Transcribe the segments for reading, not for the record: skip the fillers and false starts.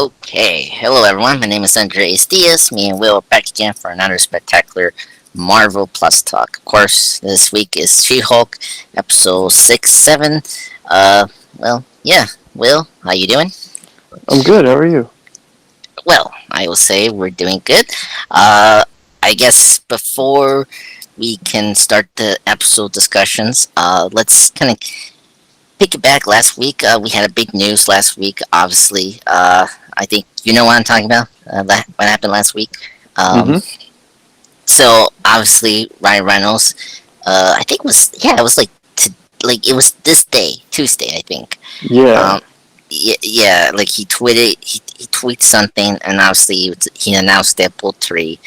Okay, hello everyone. My name is Andres Diaz. Me and Will are back again for another spectacular Marvel Plus talk. Of course, this week is She-Hulk, episode 6-7. Yeah. Will, how you doing? I'm good. How are you? Well, I will say we're doing good. Uh, I guess before we can start the episode discussions, let's kind of pick it back last week. We had a big news last week, obviously. I think you know what I'm talking about. What happened last week? Um, Mm-hmm. so obviously Ryan Reynolds. I think it was like it was this day, Tuesday, I think. Yeah. Um, yeah, like he tweeted something, and obviously he announced Deadpool 3.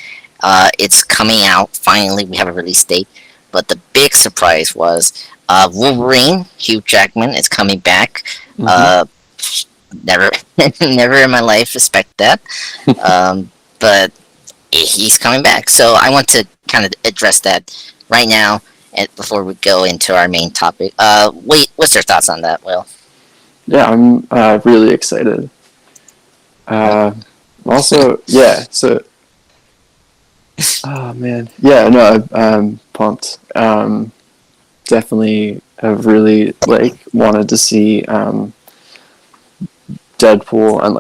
It's coming out finally. We have a release date, but the big surprise was Wolverine. Hugh Jackman is coming back. Mm-hmm. Uh, never, never in my life expect that. But he's coming back. So I want to kind of address that right now, and before we go into our main topic. What's your thoughts on that, Will? Yeah, I'm really excited. Uh, also, yeah. So, oh man, yeah. No, I'm pumped. Definitely have really wanted to see Deadpool and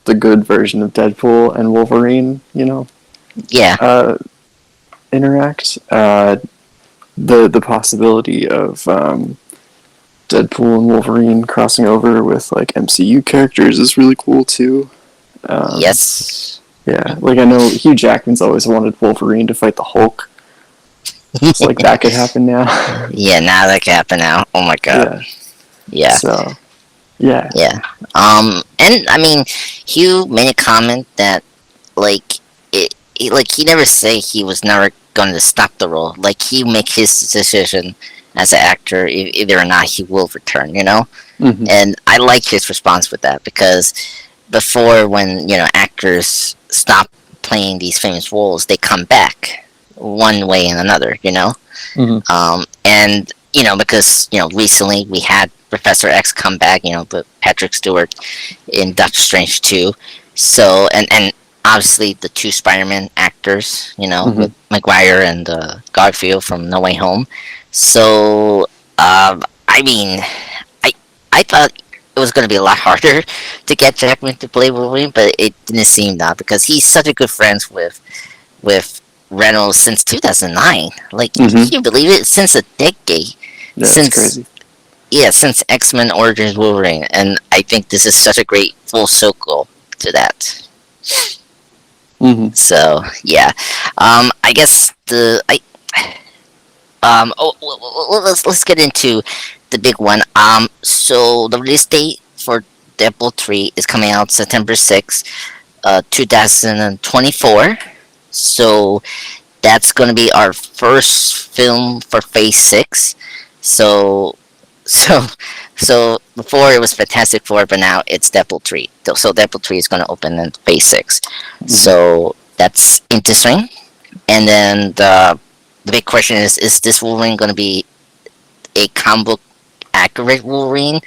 the good version of Deadpool and Wolverine. Yeah, Uh, interact. The possibility of Deadpool and Wolverine crossing over with MCU characters is really cool too. Um, yes. yeah, I know Hugh Jackman's always wanted Wolverine to fight the Hulk. It's like that could happen now. Yeah, now that can happen now. Oh my god. Yeah. Yeah, So yeah. yeah. And I mean, Hugh made a comment that like like he never say he was never going to stop the role. Like he make his decision as an actor, either or not he will return. Hmm. And I like his response with that because before, when actors stop playing these famous roles, they come back one way and another. Hmm. And because recently we had Professor X come back, but Patrick Stewart in Doctor Strange 2. So and obviously the two Spider-Man actors, Hmm. with Maguire and Garfield from No Way Home. So I mean, I I thought it was going to be a lot harder to get Jackman to play Wolverine, but it didn't seem that because he's such a good friends with Reynolds since 2009. Like, Hmm. can you believe it? Since a decade, Yeah, it's since crazy. since X-Men Origins Wolverine, and I think this is such a great full circle to that. Hmm. So yeah, I guess let's get into the big one. So the release date for Deadpool 3 is coming out September 6th, 2024. So that's going to be our first film for Phase 6. So, so, so before it was Fantastic Four, but now it's Deadpool 3. So Deadpool 3 is going to open in Phase 6. Hmm. So that's interesting. And then the big question is this Wolverine going to be a comic book accurate Wolverine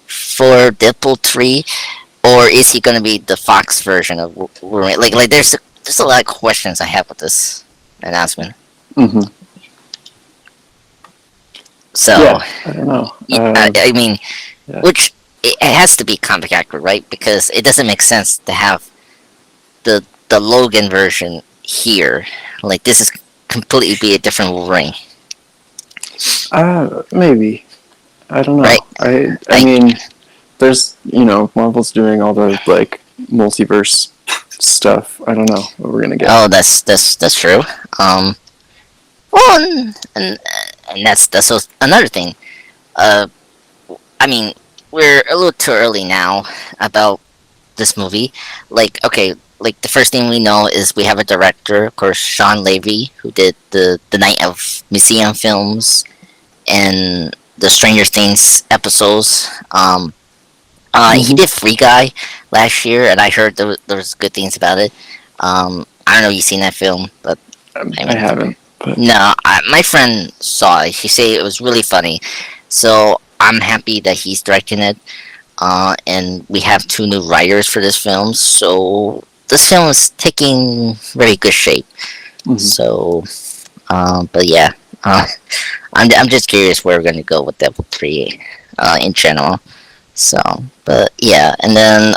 for Deadpool 3, or is he going to be the Fox version of Wolverine? Like there's a lot of questions I have with this announcement. Hmm. So Yeah, I don't know. I mean, Yeah. which it has to be comic accurate, right? Because it doesn't make sense to have the Logan version here. Like this is completely be a different Wolverine, Maybe. I don't right? know. I I mean, there's Marvel's doing all the multiverse stuff. I don't know what we're gonna get. Oh, that's true. Um, well, and that's another thing. Uh, I mean, we're a little too early now about this movie. Like, okay, like the first thing we know is we have a director, of course, Sean Levy, who did the Night of Museum films and the Stranger Things episodes. He Hmm. did Free Guy last year, and I heard there was good things about it. I don't know if you've seen that film, but I I mean, haven't, but no, my friend saw it. She said it was really funny, so I'm happy that he's directing it. and we have two new writers for this film. So this film is taking very good shape. Mhm. So, but yeah, uh, I'm just curious where we're gonna go with Devil 3 in general. So, but yeah, and then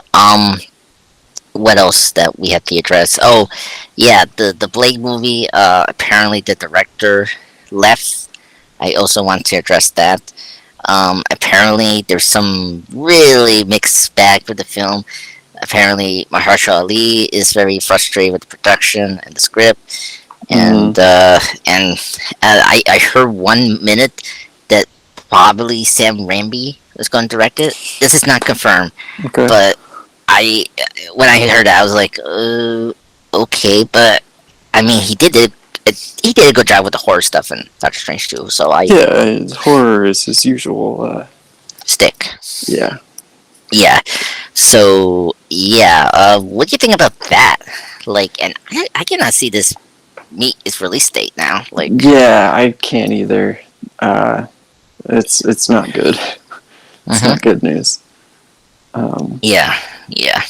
what else that we have to address? Oh, yeah, the Blade movie. Apparently the director left. I also want to address that. Apparently there's some really mixed bag for the film. Apparently Mahershala Ali is very frustrated with the production and the script, Mhm. and I heard 1 minute that probably Sam Raimi was going to direct it. This is not confirmed, Okay. but I when I heard that I was like, okay, but I mean he did a good job with the horror stuff in Doctor Strange too. So I Yeah, horror is his usual. stick. Yeah. Yeah. So yeah, what do you think about that? Like, and I cannot see this meet its release date now. Like, Yeah, I can't either. Uh, it's not good. It's hmm not good news. Um, yeah, yeah.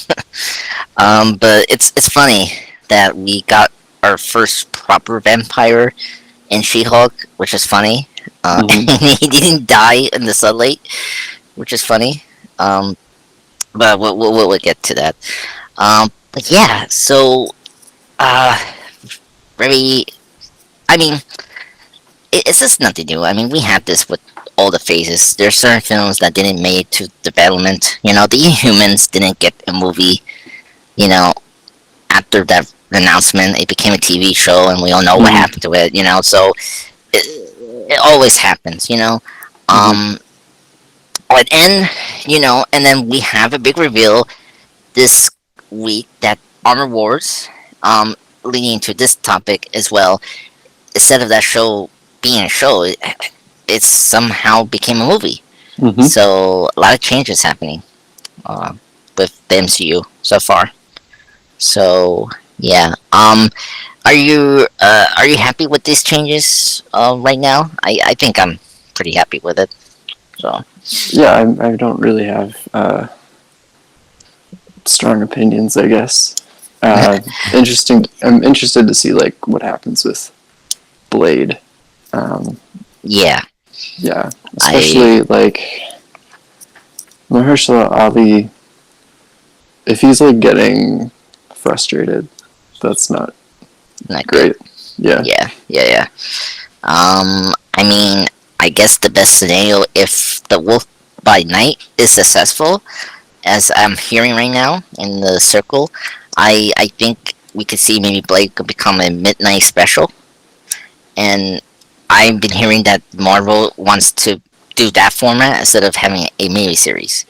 But it's funny that we got our first proper vampire in She-Hulk, which is funny. mhm. And he didn't die in the sunlight, which is funny. Um, but we'll get to that. But yeah, so uh, very. I mean, it's just nothing new. I mean, we had this with all the phases. There are certain films that didn't make it to development. You know, the Inhumans didn't get a movie. You know, after that announcement, it became a TV show, and we all know what Mhm. happened to it. You know, so it always happens. You know, Mhm. um, and and then we have a big reveal this week that Armor Wars, leading into this topic as well. Instead of that show being a show, it somehow became a movie. Mhm. So a lot of changes happening uh, with the MCU so far. So yeah, are you happy with these changes right now? I think I'm pretty happy with it. So Yeah, I don't really have strong opinions. I guess. Interesting. I'm interested to see like what happens with Blade. Um, yeah, yeah, I especially like Mahershala Ali. If he's like getting frustrated, that's not not good. great. Yeah. Yeah, yeah, yeah. I mean, I guess the best scenario if the Wolf by Night is successful, as I'm hearing right now in the circle, I think we could see maybe Blade could become a midnight special, and I've been hearing that Marvel wants to do that format instead of having a mini series,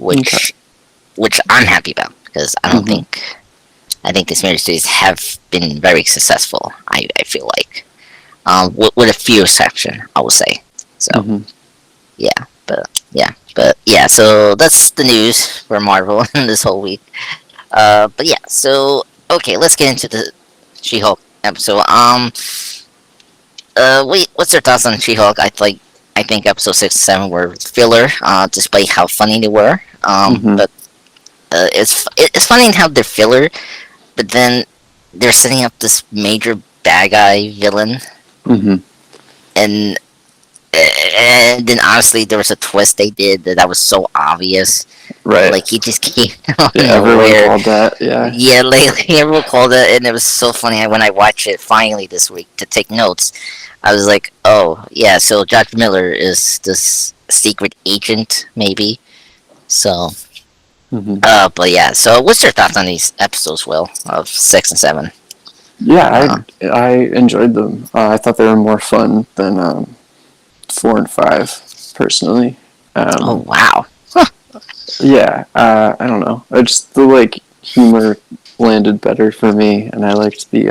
Okay. which I'm happy about because Mhm. I think these mini series have been very successful. I feel like with a few exception, I would say. So Mhm. yeah, but yeah. So that's the news for Marvel in this whole week. But yeah. So okay, let's get into the She-Hulk episode. Wait, what's your thoughts on She-Hulk? I think episode 6 and 7 were filler, despite how funny they were. Mhm. But it's funny how they're filler, but then they're setting up this major bad guy villain, Mhm. and and then honestly there was a twist they did that was so obvious. Right. Like he just came out Yeah. of Everyone nowhere. called that. Yeah. Yeah, like everyone called it, and it was so funny when I watched it finally this week to take notes. I was like, oh yeah, so Josh Miller is this secret agent, maybe. So, Mhm. but yeah. So, what's your thoughts on these episodes, Will, of 6 and 7? Yeah, Uh, I enjoyed them. I thought they were more fun than 4 and 5, personally. oh Um, wow. yeah, I don't know. I just the like humor landed better for me, and I liked the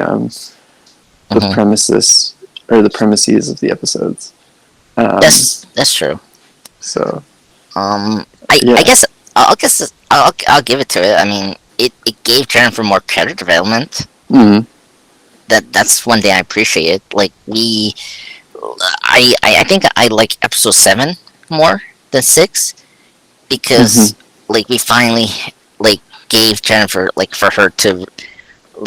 Hmm. premises or the premises of the episodes. Um, That's true. so I yeah. guess I'll give it to it. I mean, it gave Jennifer more character development. Mm, That's one thing I appreciate. Like I think I like episode 7 more than 6 because Mhm. like we finally like gave Jennifer like for her to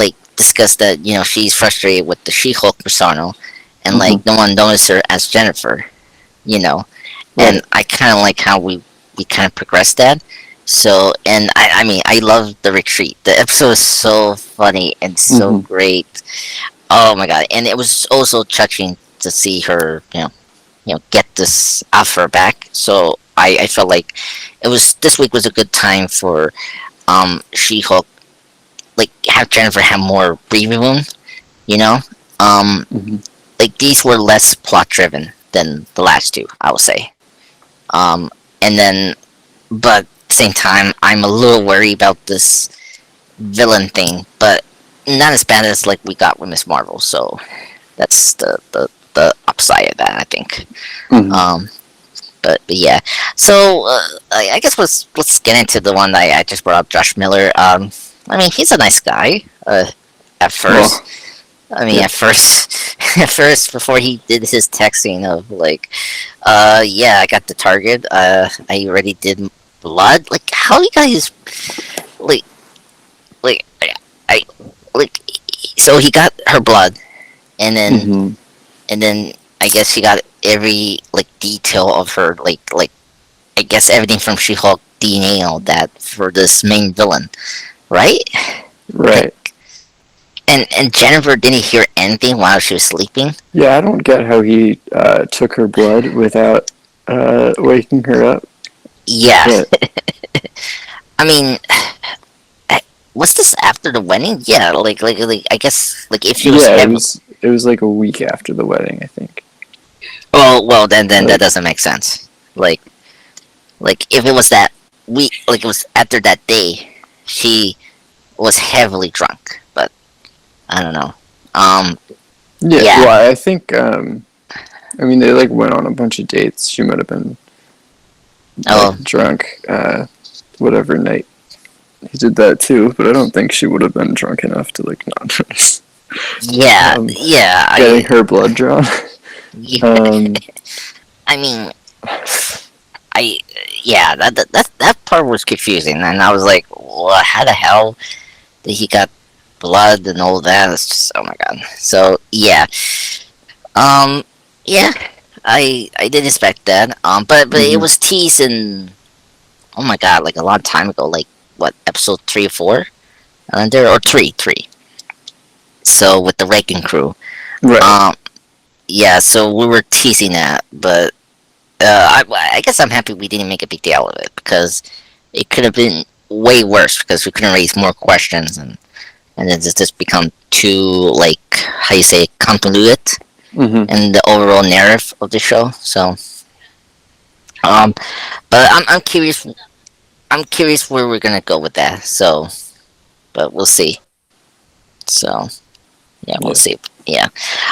like discuss that she's frustrated with the She-Hulk persona, and Mhm. like no one noticed her as Jennifer, you know, and Right. I kind of like how we kind of progressed that. So, and I mean, I love the retreat. The episode is so funny and so Mhm. great. Oh my god! And it was also touching to see her, get this offer back. So I felt like this week was a good time for She-Hulk, like have Jennifer have more breathing room. You know, um, Mhm. like these were less plot driven than the last two, I would say. Um, and then, but at the same time, I'm a little worried about this villain thing, but not as bad as like we got with Miss Marvel. So that's the upside of that, I think. Mhm. Um, but yeah. So I guess let's get into the one that I just brought up, Josh Miller. I mean, he's a nice guy. At first, Well, I mean, yeah. at first, at first, before he did his texting of like, yeah, I got the target. I already did blood. Like, how he got his like, I like, so he got her blood, and then Mhm. and then I guess he got every like detail of her, like I guess everything from She-Hulk DNA and all that for this main villain, right? Right. Like, and Jennifer didn't hear anything while she was sleeping. Yeah, I don't get how he took her blood without waking her up. Yeah, But I mean, was this after the wedding? Yeah, like I guess like if she was yeah, heavy. it was like a week after the wedding, I think. Well, then that Like, doesn't make sense. Like if it was that week, like it was after that day, she was heavily drunk. But I don't know. Um, yeah, yeah. well, I think I mean they like went on a bunch of dates. She might have been like Oh, drunk whatever night he did that too, but I don't think she would have been drunk enough to like not notice yeah, um, yeah. getting her blood drawn. Yeah, um, I mean, I yeah. That part was confusing, and I was like, "What? How the hell did he got blood and all that?" It's just oh my god. So yeah, um, yeah. I didn't expect that. But it mhm. was teased in oh my god, like a long time ago, like what episode 3 or 4, and there or three. So with the Wrecking Crew, Right. um, yeah. So we were teasing that, but I guess I'm happy we didn't make a big deal out of it because it could have been way worse because we couldn't raise more questions and then just become too like how you say convoluted Mhm. in the overall narrative of the show. So um, but I'm curious. I'm curious where we're gonna go with that. So, but we'll see. So yeah, we'll Yeah. see. Yeah.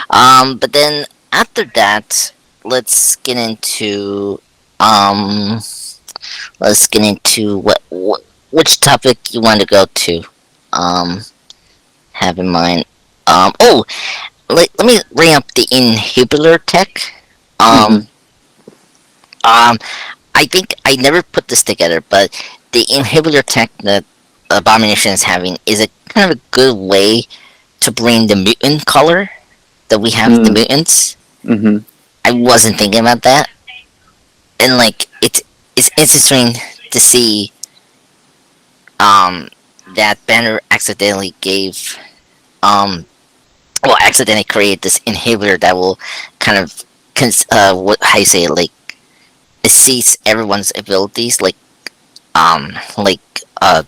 But then after that, let's get into um, let's get into what which topic you want to go to. Um, have in mind. Oh, let me bring up the inhibitor tech. Um, Mhm. um, I think I never put this together, but the inhibitor tech that Abomination is having is a kind of a good way to bring the mutant color that we have the Mm. mutants. Mhm. I wasn't thinking about that, and like it's interesting to see that Banner accidentally gave accidentally created this inhibitor that will kind of what how you say it, like it sees everyone's abilities like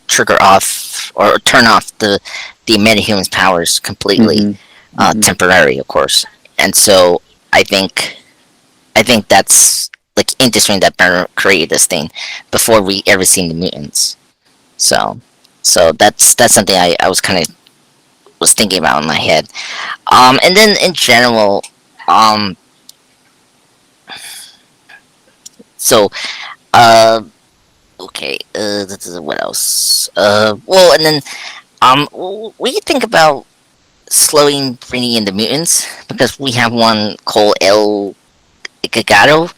trigger off or turn off the metahuman's powers completely, Mhm. Mhm. temporary of course. And so I think I think that's like interesting that Banner created this thing before we ever seen the mutants. So that's something I was kind of was thinking about in my head. And then in general, um, so uh, okay, what else? Well, and then what do you think about slowing bringing in the mutants because we have one called El Gagato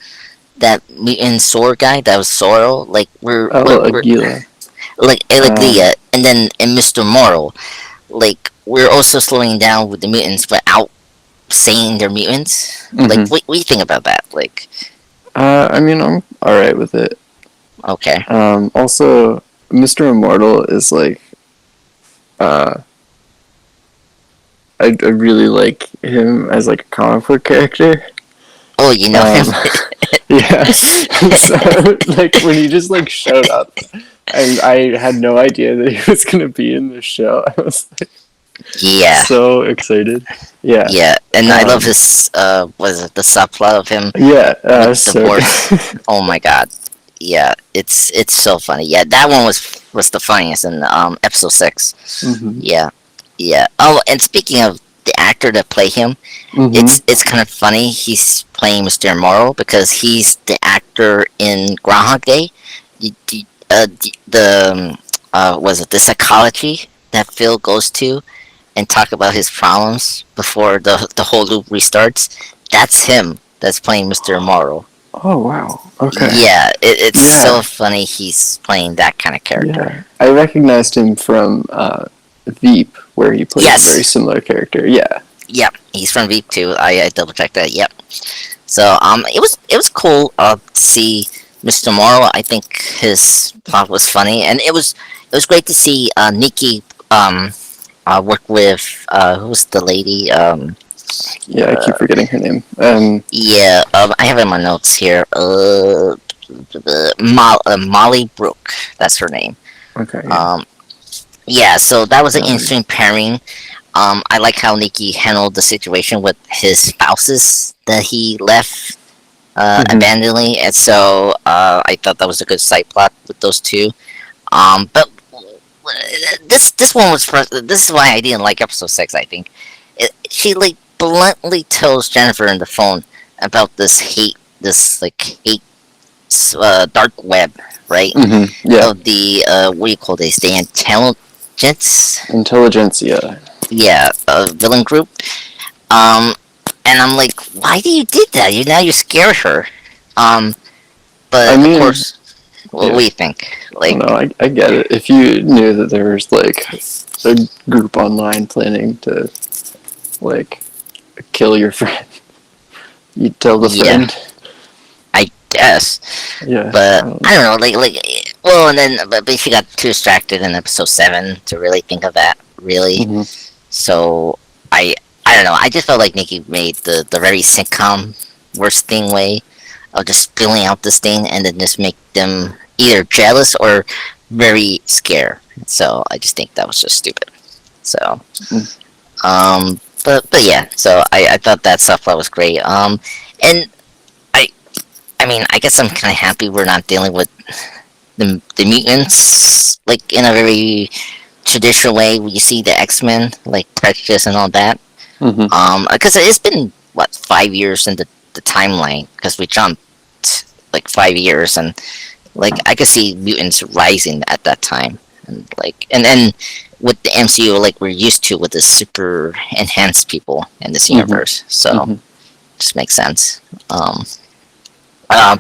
that mutant sword guy that was Sorrow. Like Oh, we're Aguila. like Um, Leah, and then in Mr. Morrow, like we're also slowing down with the mutants without saying they're mutants. Like mhm. what do you think about that? Like I mean, I'm all right with it. okay, Also, Mr. Immortal is like, uh, I really like him as like a comic book character. oh you know him. Um, yeah. So like when he just like showed up, and I had no idea that he was gonna be in the show. I was like Yeah, so excited. Yeah. yeah, and I love Um, his was it the subplot of him yeah. with the So divorce. good. Oh my god. Yeah, it's so funny. Yeah, that one was the funniest in episode 6. Mhm. Yeah, yeah. Oh, and speaking of the actor that played him, Mhm. it's kind of funny. He's playing Mr. Morrow because he's the actor in Groundhog Day. Was it the psychology that Phil goes to and talk about his problems before the whole loop restarts? That's him. That's playing Mr. Morrow. Oh wow. Okay. Yeah, it's so Yeah. funny he's playing that kind of character. Yeah. I recognized him from Veep, where he plays a very Yes, similar character. Yeah. yep, he's from Veep too. I double checked that. Yep. So it was cool to see Mr. Morrow. I think his plot was funny, and it was great to see Nikki work with who's the lady Yeah. I keep uh, forgetting her name. yeah, I have it in my notes here. Molly Brooke, that's her name. Okay. Yeah. Um, yeah, so that was an Um, interesting pairing. I like how Nikki handled the situation with his spouses that he left mhm. abandoningly, and so I thought that was a good side plot with those two. But this one was this is why I didn't like episode 6. I think she like bluntly tells Jennifer in the phone about this like hate dark web, right? Mhm. Yeah. Of the what do you call this? The intelligence, Intelligentsia. yeah, villain group. Um, and I'm like, why do you did that? You scare her. Um, I but of mean, course, what do yeah. you think? I don't know. Like, I get it. If you knew that there was like a group online planning to like kill your friend, you'd tell the yeah, friend. I guess. Yeah. I But don't I know. don't know, well, and then but she got too distracted in episode 7 to really think of that, really. Mhm. So I I don't know. I just felt like Nikki made the very sitcom worst thing way of just spilling out this thing and then just make them either jealous or very scared. So I just think that was just stupid. So Mm. but yeah. So I thought that stuff that was great. And I I mean I guess I'm kind of happy we're not dealing with the mutants like in a very traditional way where you see the X-Men like Prejudice and all that. Mhm. Because it's been what 5 years in the timeline because we jumped like 5 years and like I could see mutants rising at that time and like and then with the MCU like we're used to with the super enhanced people in this Mhm. universe, so Mhm. just makes sense. Um,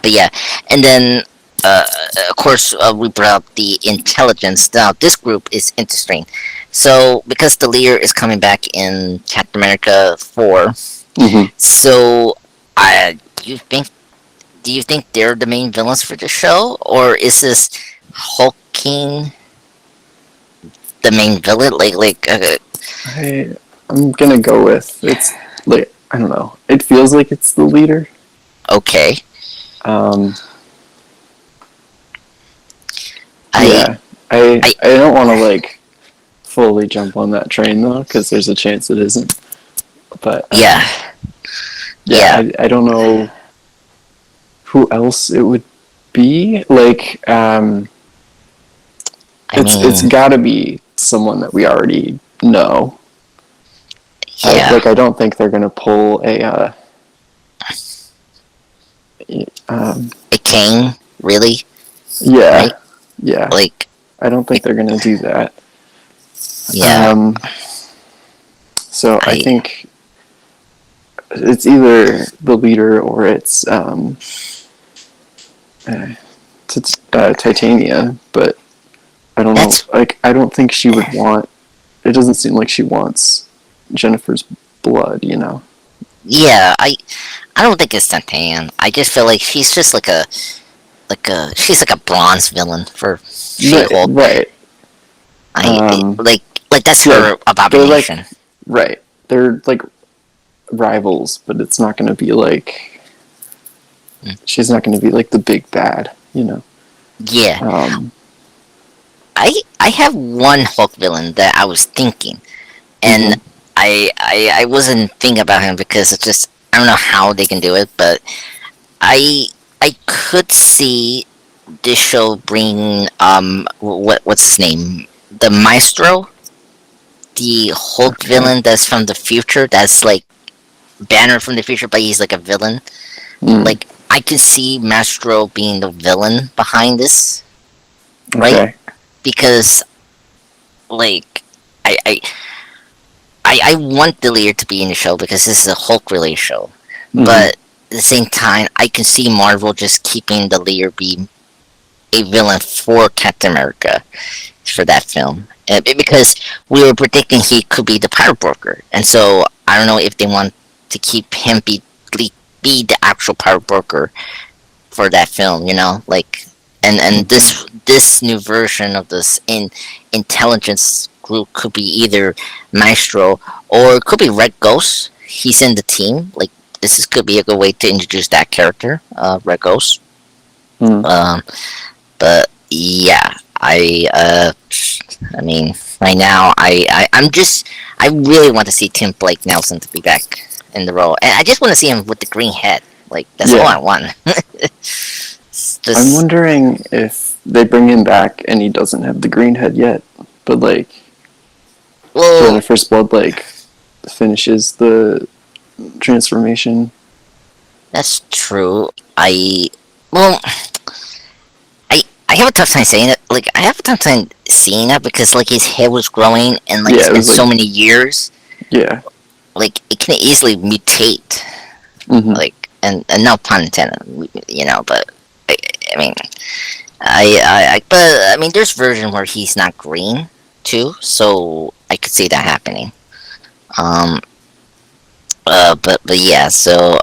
but yeah, and then uh, of course we brought up the intelligence. Now this group is interesting. So because the leader is coming back in Captain America 4, Mhm. so do you think they're the main villains for the show, or is this Hulking the main villain? I I'm gonna go with it's like I don't know. It feels like it's the leader. Okay, Um, I yeah. I I I don't want to like fully jump on that train though, because there's a chance it isn't. But yeah, yeah, yeah. I don't know who else it would be. Like, I it's mean, got to be someone that we already know. yeah. Like, I don't think they're gonna pull a A king, really? Right? yeah, yeah. Like, I don't think they're gonna do that. yeah. Um, so I I think it's either the leader or it's It's Titania, but I don't know. That's Like, I don't think she would want. It doesn't seem like she wants Jennifer's blood. You know. yeah. I don't think it's Tantan. I just feel like she's just she's like a bronze villain for Right. She-Hulk. Right. I like that's Yeah. her They're abomination. like right. They're like rivals, but it's not going to be like Mm. she's not going to be like the big bad. You know. Yeah, Um. I have one Hulk villain that I was thinking, and Mhm. I wasn't thinking about him because it's just I don't know how they can do it, but I I could see this show bring what's his name, the Maestro, the Hulk Okay. villain that's from the future, that's like Banner from the future, but he's like a villain. Mm. Like I could see Maestro being the villain behind this, right? Okay. Because like I I I want Delir to be in the show because this is a Hulk related show, Mhm. but at the same time, I can see Marvel just keeping Delir be a villain for Captain America for that film. Because we were predicting he could be the pirate broker, and so I don't know if they want to keep him be the actual pirate broker for that film. You know, like and Okay. this new version of this intelligence group could be either Maestro or it could be Red Ghost. He's in the team. Like could be a good way to introduce that character, Red Ghost. Mm. Um, but yeah, I mean, right now, I really want to see Tim Blake Nelson to be back in the role, and I just want to see him with the green head. Like that's all I Yeah. want. I'm Just wondering if they bring him back and he doesn't have the green head yet, but like well, Jennifer's blood like finishes the transformation. that's true. Well, I have a tough time saying it. Like I have a tough time seeing that because like his hair was growing and like Yeah, it's it been was so like many years. yeah. Like it can easily mutate. Mhm. Like and no pun intended. But I, I mean, but I mean, there's version where he's not green too, so I could see that happening. Um, but yeah, so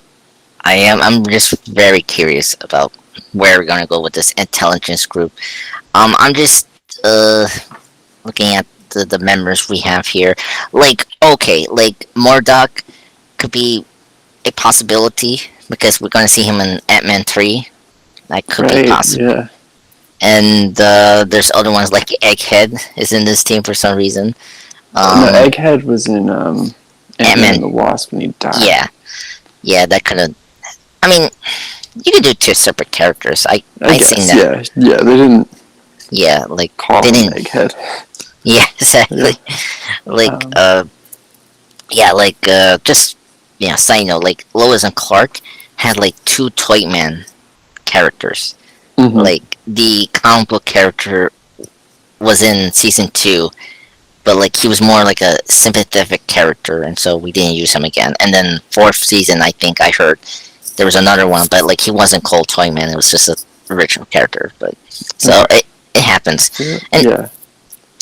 I'm just very curious about where we're gonna go with this intelligence group. I'm just uh looking at the members we have here. Like, okay, like Mordok could be a possibility because we're gonna see him in Ant-Man 3. That could be Right. possible. Yeah. And there's other ones like Egghead is in this team for some reason. No, Um, Egghead was in Ant Ant Man Man, and the Wasp when he died. yeah, yeah, that could have. I mean, you could do two separate characters. I I seen guess. that. Yeah. Yeah. They didn't Yeah, like call they him didn't. Egghead. Yeah, exactly. Yeah. Like Um. yeah, like just yeah. Side note, like Lois and Clark had like two Toyman characters. Mhm. Like the comic book character was in season two, but like he was more like a sympathetic character, and so we didn't use him again. And then fourth season, I think I heard there was another one, but like he wasn't called Toyman; it was just an original character. But so Okay. it happens, Yeah. and Yeah.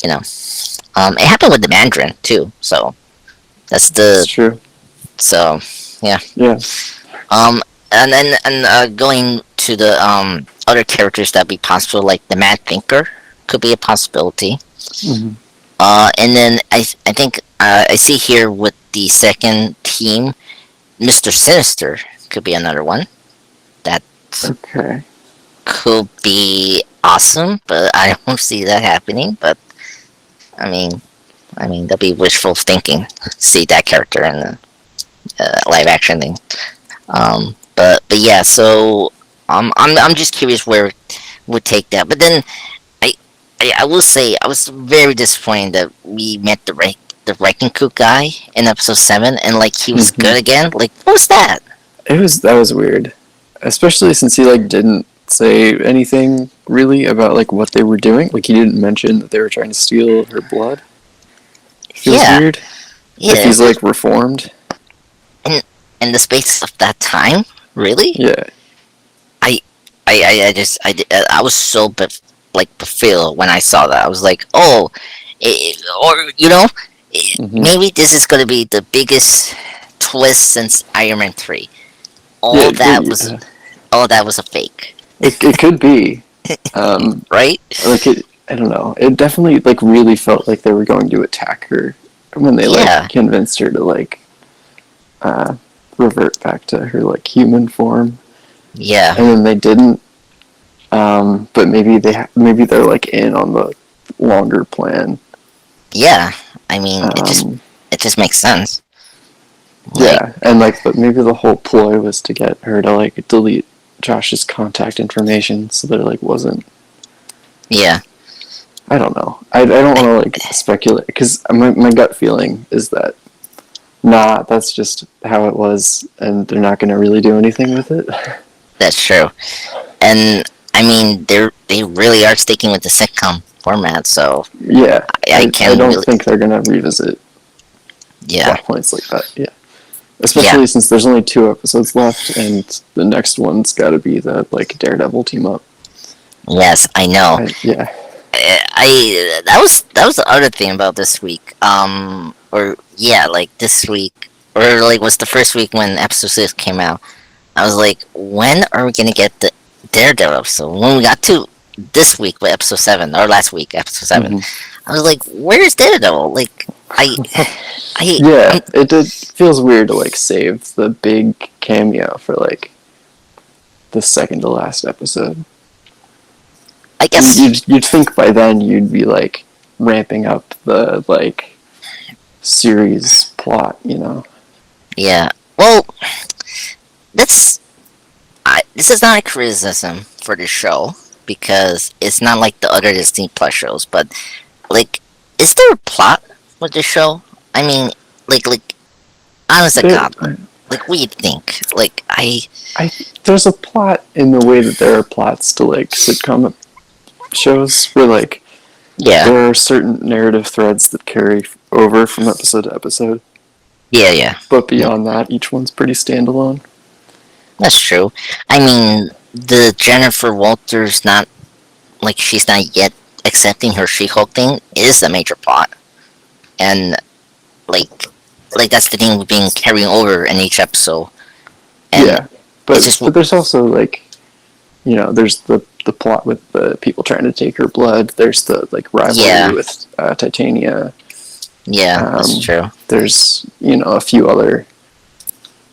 you know, it happened with the Mandarin too. So that's It's the true. so yeah. Yeah. Um, and then going to the other characters that be possible, like the Mad Thinker could be a possibility. Mhm. And then I think I see here with the second team, Mr. Sinister could be another one. That Okay. could be awesome, but I don't see that happening. But I mean, that'd be wishful thinking. See that character in the live action thing. But yeah, so I'm just curious where it would take that. But then I, I will say I was very disappointed that we met the Wrecking Cook guy in episode 7, and like he was Mhm. good again. Like what was that? That was weird, especially since he like didn't say anything really about like what they were doing. Like he didn't mention that they were trying to steal her blood. Feels Yeah, weird. If yeah, he's like reformed. in in the space of that time, really? Yeah. I I was so like fulfilled when I saw that. I was like, oh, or Hmm. maybe this is gonna be the biggest twist since Iron Man 3. Yeah, All that it, was all that was a fake, it could be. Um, right? like it, I don't know. It definitely like really felt like they were going to attack her when they like Yeah, convinced her to like uh, revert back to her like human form, yeah, and then they didn't. But maybe maybe they're like in on the longer plan. yeah. I mean, Um, it just makes sense. Like, yeah, and like maybe the whole ploy was to get her to like delete Josh's contact information so that it like wasn't. yeah, I don't know. I don't want to like speculate because my gut feeling is that nah, that's just how it was, and they're not going to really do anything with it. that's true. And I mean, they really are sticking with the sitcom format, so Yeah, I I can don't really, think they're going to revisit yeah, plot points like that. Yeah, yeah. especially since there's only 2 episodes left, and the next one's got to be the like Daredevil team up. Yes, I know. Yeah. That was the other thing about this week. Or yeah, like this week, or like was the first week when episode 6 came out. I was like, when are we gonna get the Daredevil episode? When we got to this week with episode 7, or last week episode 7, Hmm. I was like, where's Daredevil? Like, I, Yeah, I'm, it feels weird to like save the big cameo for like the second to last episode. I guess, You'd think by then you'd be like ramping up the like series plot, you know? yeah. Well, that's this is not a criticism for the show because it's not like the other Disney Plus shows, but like, is there a plot with the show? I mean, like, honest to There, God, like, what do you think? Like, I there's a plot in the way that there are plots to like sitcom shows where like yeah, there are certain narrative threads that carry over from episode to episode, yeah, yeah, but beyond that, each one's pretty standalone. that's true. I mean, the Jennifer Walters not like she's not yet accepting her She-Hulk thing is the major plot, and like, that's the thing being carrying over in each episode, and Yeah, it's just but there's also like there's the plot with the people trying to take her blood. There's the like rivalry yeah, with Titania. yeah, that's true. There's a few other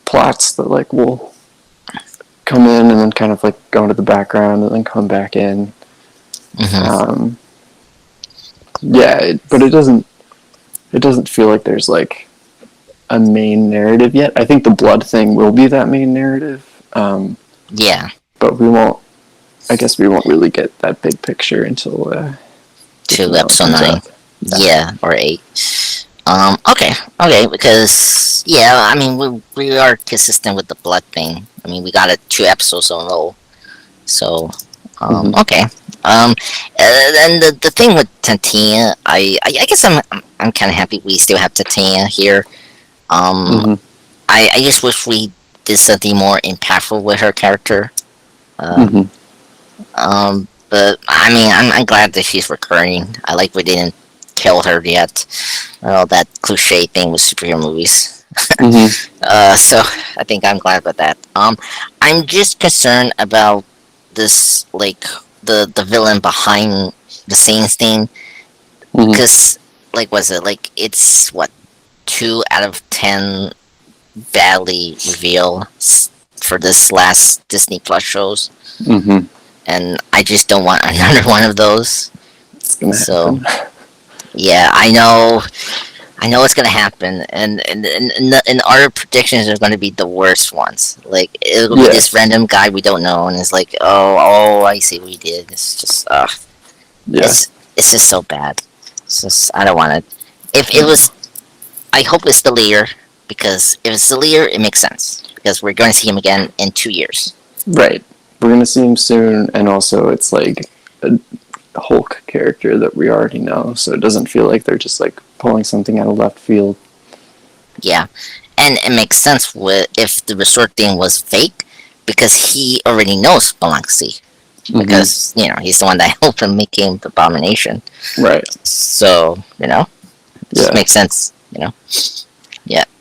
plots that like will come in and then kind of like go into the background and then come back in. Hmm. Um, yeah, but it doesn't feel like there's like a main narrative yet. I think the blood thing will be that main narrative, Yeah, but we won't. I guess we won't really get that big picture until the to finale episode comes 9. out. Yeah. Yeah, or 8. Okay, because yeah, I mean we are consistent with the blood thing. I mean we got it 2 episodes in a row, so Hmm. okay. And the thing with Tantia, I guess I'm kind of happy we still have Tantia here. Um, Hmm. I just wish we did something more impactful with her character. Uh, Hmm. but I mean I'm glad that she's recurring. I like we didn't kill her yet. Well, that cliche thing with superhero movies. Hmm. So I think I'm glad with that. I'm just concerned about this, like the villain behind the scenes thing, Hmm. because like was it like it's what 2 out of 10 badly revealed for this last Disney Plus shows, Hmm. and I just don't want another one of those. It's gonna So happen. yeah, I know it's gonna happen, and our predictions are gonna be the worst ones. Like it'll be Yeah. this random guy we don't know, and it's like, oh, I see what he did. It's just, Yeah. it's just so bad. It's just I don't want it. If it was, I hope it's the leader, because if it's the leader, it makes sense because we're going to see him again in 2 years. Right. We're gonna see him soon, and also it's like a Hulk character that we already know, so it doesn't feel like they're just like pulling something out of left field. Yeah, and it makes sense with if the resort thing was fake because he already knows Balancey. Mm-hmm. because he's the one that helped him became the abomination. Right. So it just Yeah. makes sense. Yeah,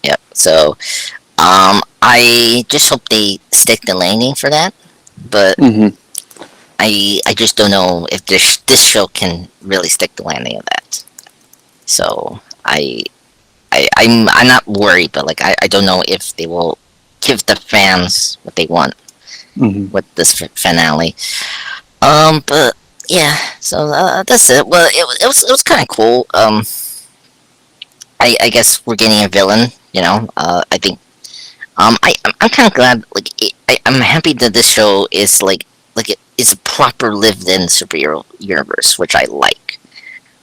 yeah. So I just hope they stick the landing for that, but Mm-hmm. I just don't know if this show can really stick the landing of that. So I'm not worried, but like I don't know if they will give the fans what they want Mm-hmm. with this finale. But yeah, so that's it. Well, it was kind of cool. I guess we're getting a villain. I think I'm kind of glad. Like I'm happy that this show is like it's a proper lived-in superhero universe, which I like.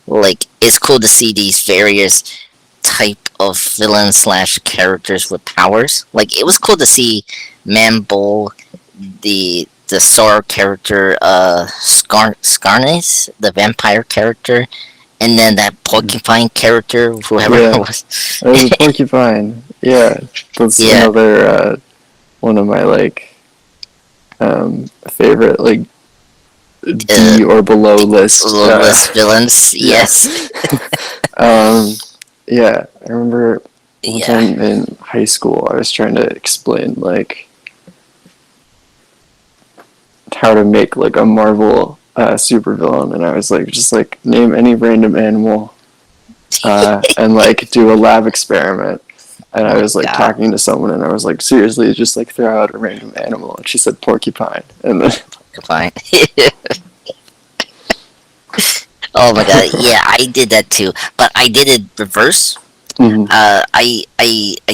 Like it's cool to see these various type of villain slash characters with powers. Like it was cool to see Manbull, the Sora character, Skarnes, the vampire character, and then that porcupine character, whoever it Yeah. was. There's a porcupine. Yeah. That's Yeah, another one of my favorite uh, D or below list. list villains. Yeah. Yes. um, yeah. I remember one Yeah. time in high school, I was trying to explain how to make like a Marvel supervillain, and I was like, just like name any random animal and like do a lab experiment. And I Oh was like God. talking to someone, and I was like, seriously, just like throw out a random animal, and she said porcupine, and then Porcupine. Oh my God. Yeah, I did that too, but I did it reverse. Mhm. I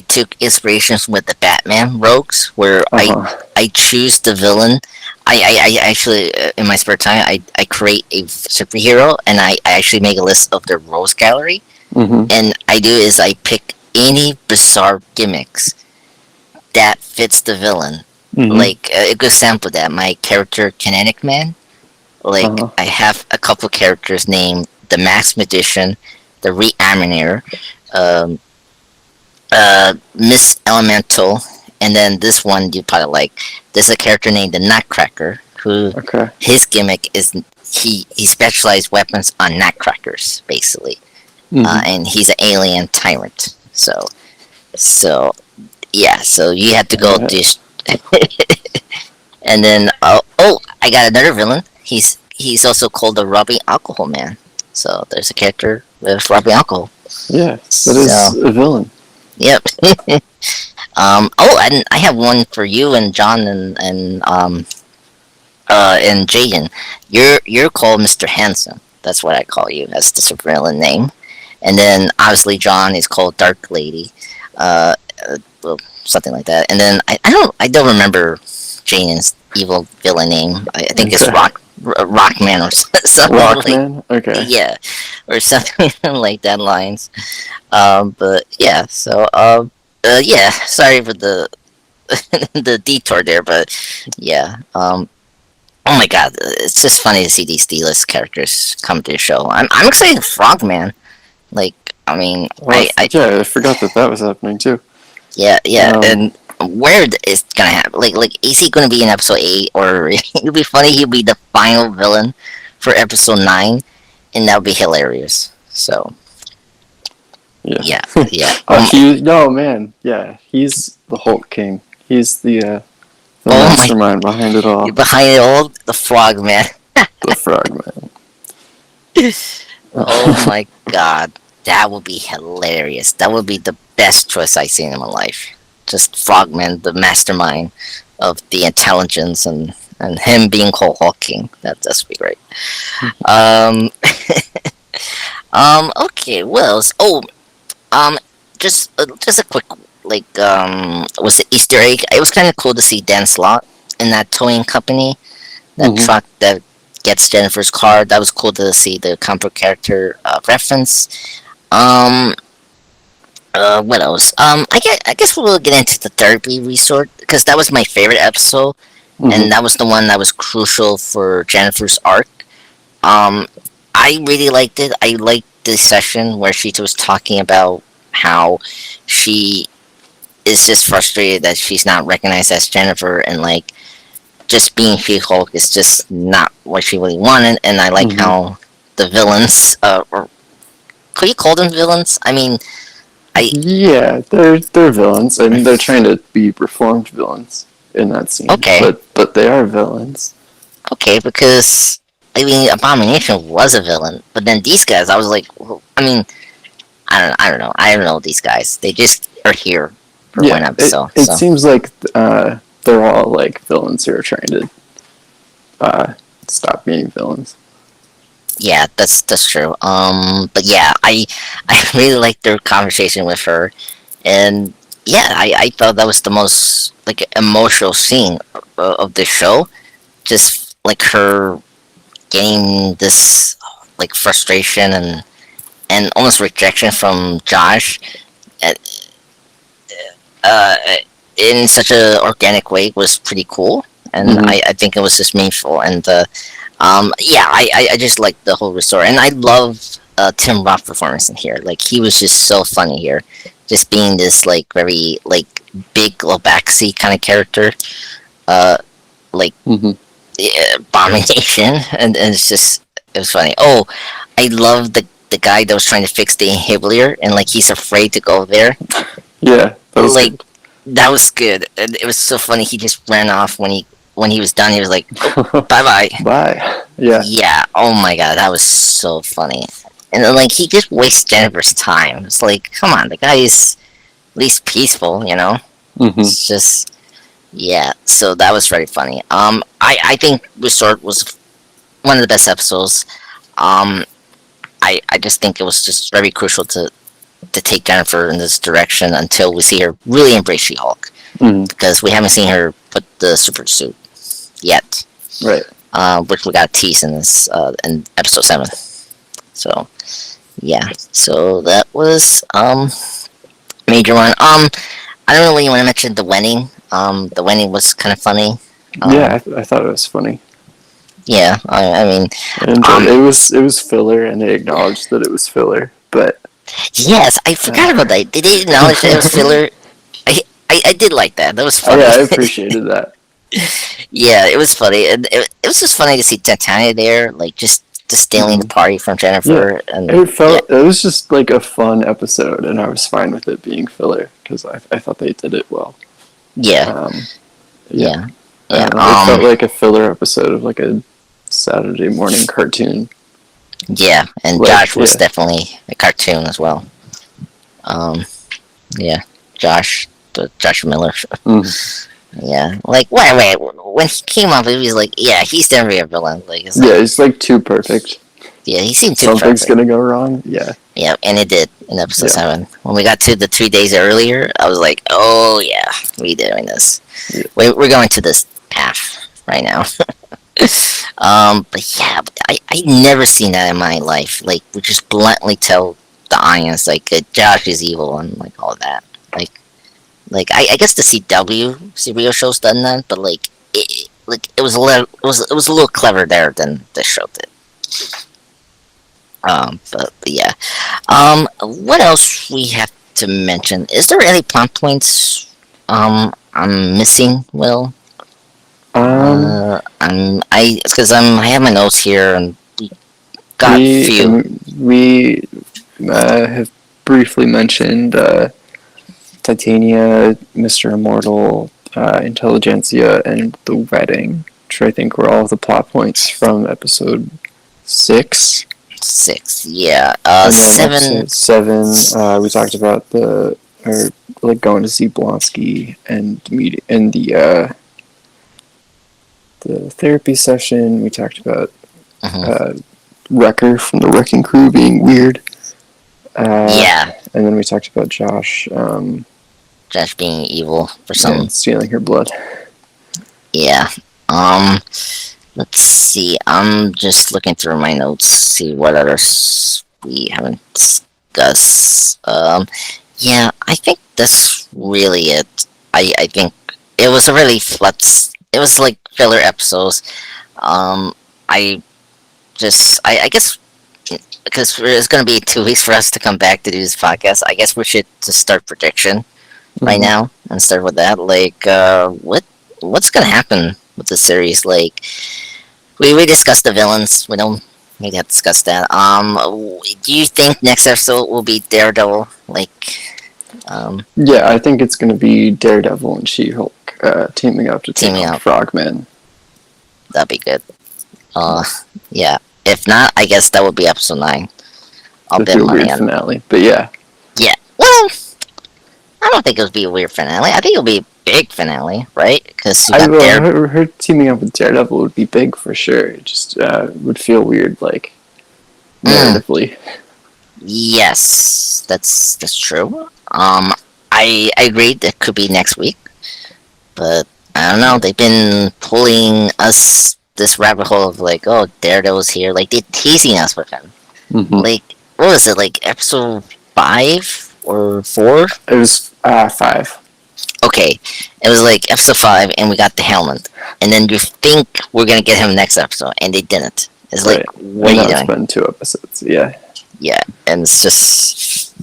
took inspirations with the Batman rogues, where Uh-huh. I choose the villain. I actually in my spare time I create a superhero, and I actually make a list of their rogues gallery, Mhm. and I do is I pick any bizarre gimmicks that fits the villain. Mhm. Like a good sample of that, my character Kinetic Man. Like Uh-huh. I have a couple characters named the Max Magician, the Reanimator, um, Miss Elemental, and then this one you probably like. There's a character named the Nutcracker who Okay. his gimmick is he specialized weapons on nutcrackers basically, Mhm. and he's an alien tyrant. So yeah, so you have to All go right. this, and then I got another villain. He's also called the Rubbing Alcohol Man. So there's a character with rubbing alcohol. Yeah, that So is a villain. yep. And I have one for you and John and Jaden. You're called Mr. Handsome. That's what I call you. That's the supervillain name. And then obviously John is called Dark Lady. Well, something like that. And then I don't remember Jaden's evil villain name. I think it's Okay. Rockman or something like, Rockman. Okay. yeah, or something like that lines. But yeah, so yeah, sorry for the the detour there, but yeah. Oh my God, it's just funny to see these D-list characters come to the show. I'm excited for Frogman. Like, I mean, Well, yeah, I forgot that was happening too. yeah, Um, and where is gonna happen? Like, is he gonna be in episode 8, or it'll be funny? He'll be the final villain for episode 9, and that'll be hilarious. So yeah. yeah, yeah. No man, yeah, he's the Hulk King. He's the Oh my! mastermind behind it all. Behind it all, the Frogman. The Frogman. Oh my God, that would be hilarious. That would be the best choice I've seen in my life. Just Frogman, the mastermind of the intelligence, and him being called Hawking. That's be great. Um, okay. What else? Oh, um, just a quick was it Easter egg? It was kind of cool to see Dan Slott in that towing company, that Mhm. truck that gets Jennifer's car. That was cool to see the comic book character reference. Um, what else? I guess we'll get into the therapy resort because that was my favorite episode, Mhm. and that was the one that was crucial for Jennifer's arc. Um, I really liked it. I liked the session where she was talking about how she is just frustrated that she's not recognized as Jennifer, and like just being She-Hulk is just not what she really wanted, and I like Hmm. how the villains, or could you call them villains? I mean, I Yeah, they're villains. I mean, they're trying to be reformed villains in that scene, okay, but they are villains. okay, because I mean, Abomination was a villain, but then these guys, I was like, well, I mean, I don't know these guys. They just are here for one Yeah, episode, it so seems like they're all like villains who are trying to uh, stop being villains. yeah, that's true. But yeah, I really liked their conversation with her, and yeah, I thought that was the most like emotional scene of the show. Just like her getting this like frustration and almost rejection from Josh, uh, uh, in such a organic way was pretty cool, and Hmm. I think it was just meaningful. And yeah, I just like the whole story, and I love Tim Roth performance in here. Like he was just so funny here, just being this like very like big Lobaxy kind of character, uh, like Hmm. abomination, and it's just it was funny. Oh, I love the guy that was trying to fix the inhibitor, and like he's afraid to go there. Yeah, that was Like good. that was good, and it was so funny. He just ran off when he was done. He was like, "Oh, bye bye." Bye. Yeah. Yeah. Oh my god, that was so funny. And then, like he just wastes Jennifer's time. It's like, come on, the guy is at least peaceful, you know. Hmm. It's just yeah. So that was very funny. I think Resort was one of the best episodes. Um, I just think it was just very crucial to take Jennifer in this direction until we see her really embrace She-Hulk, Hmm. because we haven't seen her put the super suit yet, Right. which we got teased in this in episode 7. So yeah, so that was major one. I don't really want to mention the wedding. The wedding was kind of funny. Yeah, Um, I thought it was funny. yeah, I mean, I enjoyed um, it. It was filler, and they acknowledged that it was filler. But yes, I forgot uh, about that. Did they acknowledge that it was filler? I, I did like that. That was yeah, funny. I appreciated that. Yeah, it was funny, and it was just funny to see Titania there, like just stealing the Hmm. party from Yeah, Jennifer, and it yeah, felt it was just like a fun episode, and I was fine with it being filler because I thought they did it well. yeah, Um, yeah, yeah, I yeah, don't know. It felt like a filler episode of like a Saturday morning cartoon. yeah, and Like, Josh was yeah. definitely a cartoon as well. Um, yeah, Josh Miller. Mm. Yeah, like wait, when he came up, he was like, yeah, he's definitely a villain. Like it's Yeah, like, it's like too perfect. yeah, he seemed too Something's perfect. gonna go wrong. Yeah, Yeah, and it did in episode yeah, 7. When we got to the 3 days earlier, I was like, oh yeah, we doing this. yeah. We're going to this path right now. But yeah, I never seen that in my life. Like we just bluntly tell the audience like Josh is evil and like all that. Like I guess the CW serial show's done that, but like it was a little it was a little clever there than this show did. But yeah. What else we have to mention? Is there any plot points I'm missing, Will? Um, I because I have my notes here and we got a we few. we have briefly mentioned Titania, Mr. Immortal, Intelligentsia, and the wedding, which I think were all the plot points from episode 6. 6, yeah. And then 7. episode 7, we talked about like going to see Blonsky and meeting in the therapy session. We talked about Mhm. uh, Wrecker from the Wrecking Crew being weird. Yeah, And then we talked about Josh Josh being evil for some. and stealing her blood. Yeah. Um. Let's see. I'm just looking through my notes, see what others we haven't discussed. Yeah, I think that's really it. I think it was a really flux. It was like filler episodes. Um, I I guess because it's going to be 2 weeks for us to come back to do this podcast. I guess we should just start prediction right Mhm. now and start with that. Like, what's going to happen with the series. Like we discussed the villains. We don't maybe have to discuss that. Do you think next episode will be Daredevil? Yeah, I think it's going to be Daredevil and She-Hulk teaming up to take Teaming on up? Frogman. That'd be good. Yeah. If not, I guess that would be episode 9. I'll It'd bet be a money weird on. finale, but yeah. Yeah. Well, I don't think it would be a weird finale. I think it'll be a big finale, right? Because you got Her teaming up with Daredevil would be big for sure. It just would feel weird, like, narratively. Yes, that's true. I agree that could be next week, but I don't know. They've been pulling us this rabbit hole of like, oh, Daredevil's here. Like they're teasing us with him. Mm-hmm. Like what was it? Like episode 5 or 4? It was 5. Okay, it was like episode 5, and we got the helmet, and then you think we're gonna get him next episode, and they didn't. It's like, Right. what And are now you it's doing? been 2 episodes. Yeah. Yeah, and it's just,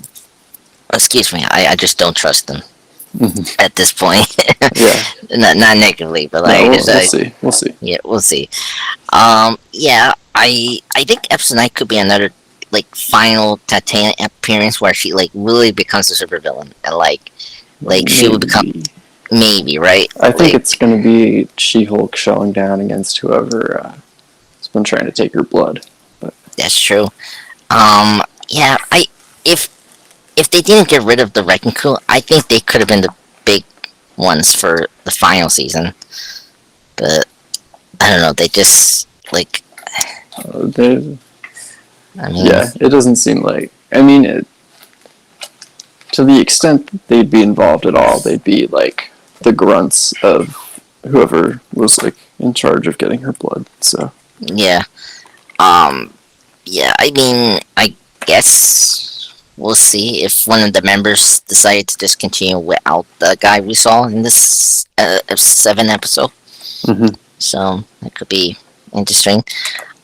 excuse me, I just don't trust them Mhm. at this point. Yeah. not negatively, but No, like, we'll see. We'll see. yeah, we'll see. Yeah, I think episode 9 could be another like final Titania appearance where she like really becomes a supervillain, and like she would become maybe right. I think Like, it's going to be She-Hulk showing down against whoever has been trying to take her blood. But that's true. Yeah, if if they didn't get rid of the Wrecking Crew, I think they could have been the big ones for the final season. But I don't know. They just like. they, I mean, yeah, it doesn't seem like. I mean, to the extent they'd be involved at all, they'd be like the grunts of whoever was like in charge of getting her blood. So yeah. Yeah. I mean, I guess we'll see if one of the members decide to discontinue without the guy we saw in this 7 episode. Mhm. So that could be interesting.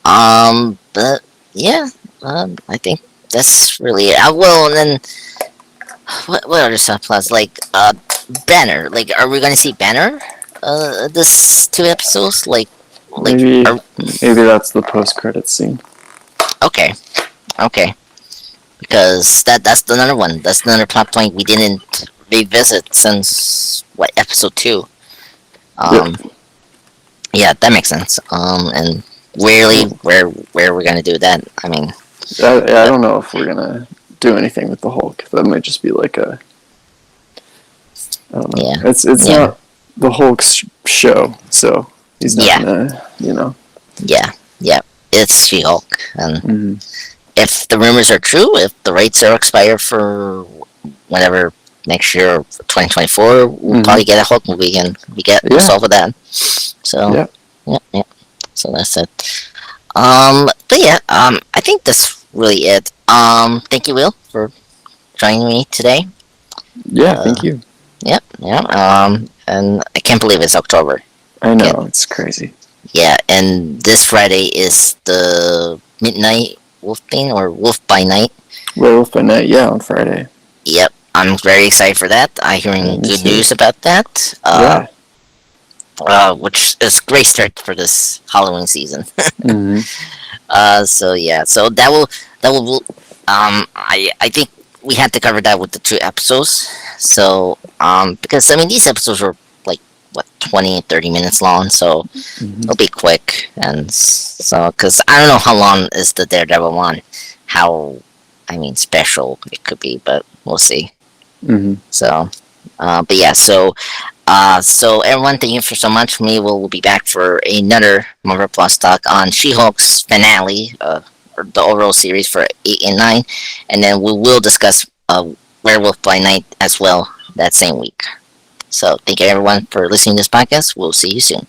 But yeah, I think that's really it. Well, and then what other subplots like Banner? Like, are we gonna see Banner? This 2 episodes, like maybe are, maybe that's the post-credits scene. okay, okay, because that's another one. That's another plot point we didn't revisit since what episode 2. Yep. Yeah, that makes sense. And rarely where we're gonna do that. I mean, I don't know if we're gonna do anything with the Hulk. That might just be like a. I don't know. Yeah. It's Yeah. not the Hulk's show, so he's not Yeah. gonna, yeah, it's She-Hulk, and Mhm. if the rumors are true, if the rights are expired for whatever next year, 2024, we'll Mhm. probably get a Hulk movie, and we get Yeah. ourselves with that. So Yeah. yeah. So that's it. But yeah, I think that's really it. Thank you, Will, for joining me today. Yeah, thank you. Yeah. And I can't believe it's October. I know, it's crazy. Yeah, and this Friday is the Midnight Wolf thing, or Wolf by Night. Werewolf by Night, yeah, on Friday. Yep, I'm very excited for that. I'm hearing Me good too. news about that. Yeah. Which is great start for this Halloween season. hmm So yeah, so that will I think we had to cover that with the 2 episodes. So because I mean these episodes were like what 20-30 minutes long, so it'll be quick. And so because I don't know how long is the Daredevil one, how I mean special it could be, but we'll see. hmm So but yeah, so everyone, thank you for so much. Me, we'll be back for another Marvel Plus talk on She-Hulk's finale, or the overall series for 8 and 9, and then we will discuss Werewolf by Night as well that same week. So thank you everyone for listening to this podcast. We'll see you soon.